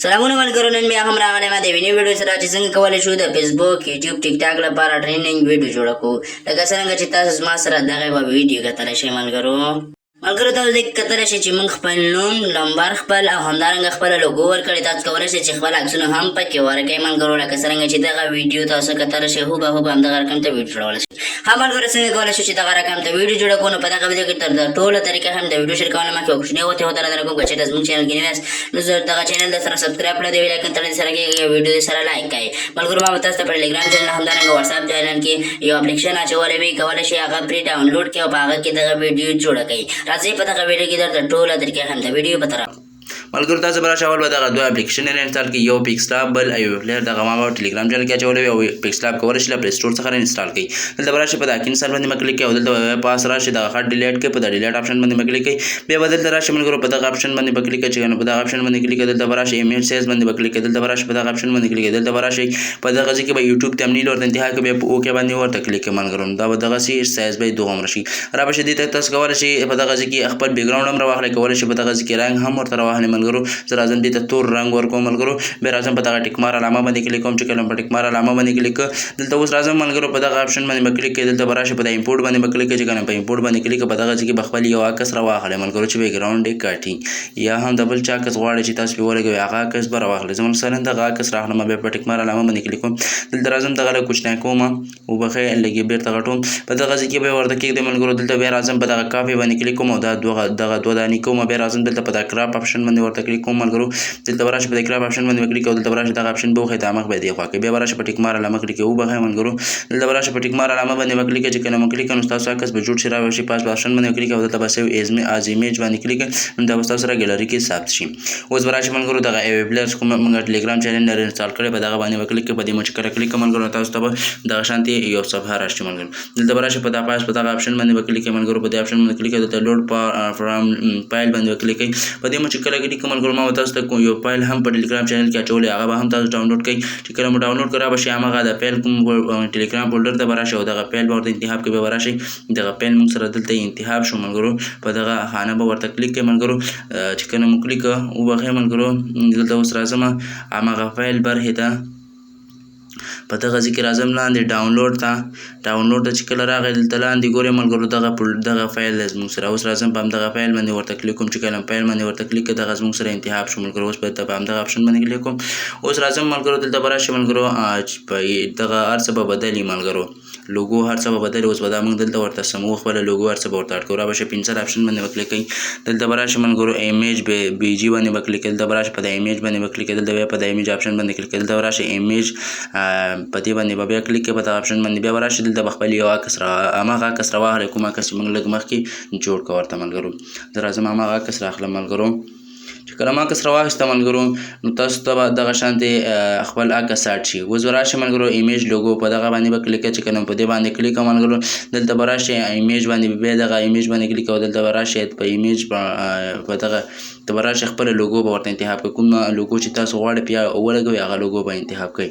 سلامونه ملګرو، نن بیا هم راغلی ما د یوې نوې ویډیو سره چې څنګه کولی شو د فیسبوک، یوټیوب، ټیک ټاک لپاره ټرینډینګ ویډیو جوړه کړو. لکه څرنګه چې تاسو زما سره دغه یوه ویډیو کتلی شئ ملګرو. تاسو دې کتلی شئ چې موږ خپل نوم، نمبر خپل او همدارنګه خپله لوګو ورکړې. تاسو کولی شئ چې خپل عکسونه هم پکې ورکړئ ملګرو. لکه څرنګه چې دغه ویډیو تاسو کتلی شئ هوبهوب همدغه رقم ته ویډیو جوړولی شئ. ها ملګرو، څنګه کولی شو چې دغه رقم ته ویډیو جوړه کړو؟ نو په دغه ویډیو کې تر ټوله طریقه هم د ویډیو شیر کولو مخکې یو کوچنی غوټې ودرېدل کوم. که چېرته زموږ چینل کې نوي یاست نو زه دغه چینل در سره سبسکرایب کړئ، د لایکن تړل سره کېږي، ویډیو دې سره لایک کړئ ملګرو. ما به تاسو ته په ټلیګرام چینل همدارنګه واتساپ چینل کې یو اپلیکیشن اچولی وي، کولی شئ هغه پرې ډاونلوډ کړئ او په هغه کې دغه ویډیو جوړه کړئ. راځئ په دغه ویډیو کې درته ټوله طریقه هم د ویډیو په طرف ملګرو تاسو به راشئ اول به دغه دوه اپلیکیشنونه انسټال کړئ، یو پیکسلاب بل ایو پلیر. دغه ما په ټلیګرام چینل کې اچولی وي او پیکسلاب کولی شئ له پلی سټور څخه انسټال کړئ. دلته به راشئ په دغه انسټال باندې مه کلیک کړئ او دلته به پاس راشئ دغه خط ډیلیټ کړئ، په دغه ډیلیټ آپشن باندې مه کلیک کړئ. بیا به دلته راشئ ملګرو په دغه آپشن باندې به کلیک کړئ، چې په دغه آپشن باندې کلیک کړئ. دلته به راشئ ایمیج سایز باندې به کلیک کړئ، دلته به راشئ په دغه آپشن باندې کلیک کړئ. دلته به راشئ په دغه ځای کې به یوټیوب تمنیل ورته انتها کړئ، بیا په اوکې باندې ورته کلیک کړئ ملګرو. دا به دغسې سایز به یې دومره شي. را به شي دې ته تاسو کولی شئ په دغه ځای کې خپل بیکګراونډ هم راواخلئ، کولی شئ په دغه ځای کې رنګ هم ورته راواخلئ ملګرو. زه راځم دې ته تور رنګ ورکوم ملګرو. بیا راځم په دغه ټیک مار علامه باندې کلیک کوم، چې کله په ټیک مار علامه باندې کلیک کړ دلته اوس راځم ملګرو په دغه آپشن باندې به کلیک کړئ. دلته به راشئ په د امپورټ باندې به کلیک کړئ، چې کله په امپورټ باندې کلیک کړئ په دغه ځای کې به خپل یو عکس راواخلئ ملګرو چې بیکګراونډ یې کاټي، یا هم د بل چا عکس غواړئ چې تاسو پرې ولګوئ هغه عکس به راواخلئ. زه مثلا دغه عکس راخلم، بیا په ټیک مار علامه باندې کلیک کوم. دلته راځم دغه لږ کوچنی کوم، وبښئ لږ یې بیرته غټوم، په دغه ځای کې به یې ورته کېږدئ ملګرو. دلته بیا راځم په دغه کاپي باندې کلیک کوم او دغه دوه دانې کوم. بیا راځم دلته په دغه کراپ آپشن باندې ورته کلیک کوم ملګرو. دلته به راشئ په دغه کراپ آپشن باندې کلیک کوم، دلته به راشئ دغه آپشن به وښیي دا مخ به یې دې خوا کړئ. بیا به راشئ په ټیک مار علامه کلیک کوئ، وبښئ ملګرو. دلته به راشئ په ټیک مار علامه باندې به کلیک کړئ، چې کله مو کلیک کړئ نو ستاسو عکس به جوړ شي. را به شي پاس په آپشن باندې کلیک کوئ، دلته به سیو از ایمیج باندې کلیک کړئ، نو دا به ستاسو سره ګیلري کې ثبت شي. اوس به راشئ ملګرو دغه ایو پلیئرز کوم موږ ټلیګرام چینل نه انسټال کړی په دغه باندې به کلیک کړئ. په دې مو چې کله کلیک کړئ ملګرو تاسو ته به دغه شانتې یو صفحه راشي ملګرو. دلته به راشئ په دغه پاس په دغه آپشن باندې به کلیک کړئ ملګرو. په دې آپشن باندې کلیک کړئ، دلته لوډ فرام فایل باندې به کلیک کړئ. په دې مو چې کله کلیک کړئ ملګرو ما به تاسو ته یو فایل هم په ټلیګرام چینل کې اچولی، هغه به هم تاسو ډاونلوډ کړئ. چې کله مو ډاونلوډ کړئ را به شي هماغه د فایل کوم ټلیګرام فولډر ته به راشئ او دغه فایل به ورته انتخاب کړئ. بیا به راشئ دغه فایل موږ سره دلته انتخاب شو ملګرو، په دغه خانه به ورته کلیک کړئ ملګرو. چې کله مو کلیک کړه وبښئ ملګرو. دلته اوس راځم هماغه فایل برخې ته، په دغه ځای کې راځم لاندې ډاونلوډ ته چې کله راغی دلته لاندې ګورئ ملګرو دغه فایل دی زموږ سره. اوس راځم په همدغه فایل باندې ورته کلیک کوم، چې کله فایل باندې ورته کلیک کړه دغه زموږ سره انتخاب شو ملګرو. اوس په همدغه آپشن باندې کلیک کوم. اوس راځم ملګرو دلته به راشئ ملګرو، په دغه هر څه به بدل وي ملګرو، لوګو هر څه به بدل وي. اوس به دا موږ دلته ورته سمو خپله لوګو هر څه به ورته اډ کړو. را به شي پنسل آپشن باندې به کلیک کوئ، دلته به راشئ ملګرو ایمیج بی جي باندې به کلیک کوئ، دلته به راشئ په د ایمیج باندې به کلیک کوئ، دلته بیا په د ایمیج آپشن باندې کلیک کوئ، دلته به راشئ ایمیج په دې باندې به بیا کلیک کوئ په دغه آپشن باندې. بیا به راشئ دلته به خپل یو عکس هماغه عکس راواخلئ کوم عکس چې موږ لږ مخکې جوړ کړه ورته ملګرو. زه راځم هماغه عکس راخلم ملګرو. چې کله ما عکس راواخیسته ملګرو نو تاسو ته به دغه شانتې خپل عکس اډ شي. اوس به راشئ ملګرو ایمیج لوګو په دغه باندې به کلیک کړئ، چې کله په دې باندې کلیک کړم ملګرو دلته به راشئ ایمیج باندې بیا دغه ایمیج باندې کلیک کوئ، دلته به راشئ په ایمیج په دغه ته به راشئ خپله لوګو به ورته انتخاب کړئ، کوم لوګو چې تاسو غواړئ بیا ولګوئ هغه لوګو به انتخاب کړئ.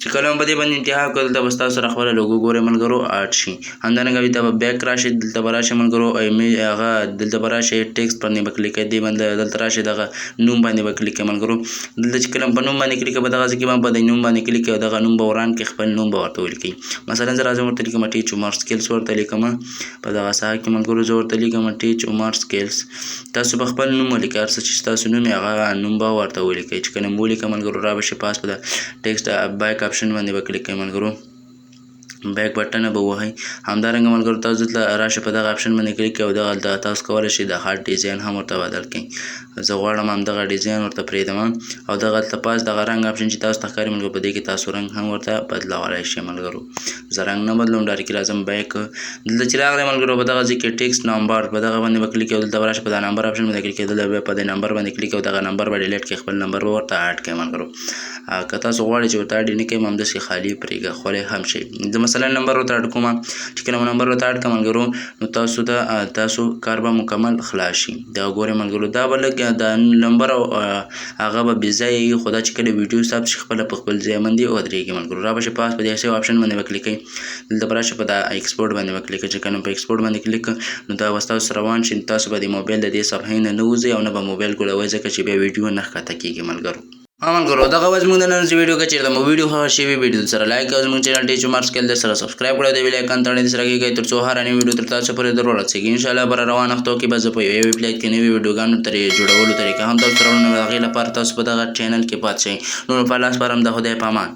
چې کله هم په دې باندې انتخاب کړئ دلته به ستاسو سره خپله لوګو ګورئ ملګرو اډ شي. همدارنګه دلته به بیک راشئ، دلته به راشئ ملګرو ایمیج هغه دلته به راشئ ټیکسټ باندې به کلیک کړئ، دې باندې دلته راشئ دغه نوم باندې به کلیک کړئ ملګرو. دلته چې کله په نوم باندې کلیک کړئ په دغه ځای کې به په دې نوم باندې کلیک کړئ، دغه نوم به وران کړئ، خپل نوم به ورته ولیکئ. مثلا زه راځم ورته لیکم ټیچ عمر سکیلز ورته لیکم په دغه ساحه کې ملګرو. زه ورته لیکم ټیچ عمر سکیلز، تاسو به خپل نوم ولیکئ، هر څه چې ستاسو نوم وي هغه نوم به ورته ولیکئ. چې کله مو ولیکئ ملګرو را به شي پاس په د ټیکسټ بیک آپشن باندې به کلیک کړئ ملګرو، بیک بټن به ووهئ. همدارنګه ملګرو تاسو دلته راشئ په دغه آپشن باندې کلیک کړئ او دغه تاسو کولی شئ د هارت ډیزاین هم ورته بدل کړئ. زه غواړم همدغه ډیزاین ورته پرېږدم او دغه دلته پاس دغه رنګ آپشن چې تاسو ته ښکاري ملګرو په دې کې تاسو رنګ هم ورته بدلولی شئ ملګرو. زه رنګ نه بدلوم، ډایرکټ راځم بیک. دلته چې راغلی ملګرو په دغه ځای کې ټیکسټ نمبر په دغه باندې به کلیک کړئ، دلته به راشئ په دا نمبر آپشن باندې کلیک کړئ، دلته بیا په دې نمبر باندې کلیک کړئ، دغه نمبر به ډیلیټ کړئ، خپل نمبر به ورته اډ کړئ ملګرو. که تاسو غواړئ چې ورته اډ یې نه کړئ همداسې خالي پرېږدئ، ښکلی هم شي. زه مثلا نمبر ورته اډ کوم چې کله مو نمبر ورته اډ کړم ملګرو نو تاسو ته تاسو کار به مکمل خلاص شي دا ګورئ ملګرو دا به لږ د نمبر هغه به بې ځایه وي خو دا چې کله ویډیو ثبت شي خپله په خپل ځای باندې ودرېږي ملګرو را به شي پاس په دې سیو آپشن باندې به کلیک کوئ دلته به راشي په دا ایکسپورټ باندې به کلیک کوئ چې کله په ایکسپورټ باندې کلیک نو دا به ستاسو روان شي تاسو به د موبایل د دې صفحې نه وځئ او نه به موبایل ګوډوئ ځکه چې بیا ویډیو نه ښکته کېږي ملګرو ملګرو دغه وخت موږ د نن ویډیو کې چیرته مو ویډیو خوښ شوي ویډیو سره لایک او زموږ چینل ټیچو مارکس کې سره سبسکرایب کړئ د بیل آیکن تڼۍ سره کېږئ ترڅو هر نوی ویډیو تر تاسو پورې در ورسیږي ان شاء الله بر روان وختو کې به زه په یوې ویب لایټ کې نوې ویډیوګانو ترې جوړولو طریقه هم تاسو سره ونو هغې لپاره تاسو په دغه چینل کې پاتې شئ نو په لاس پر هم د خدای په امان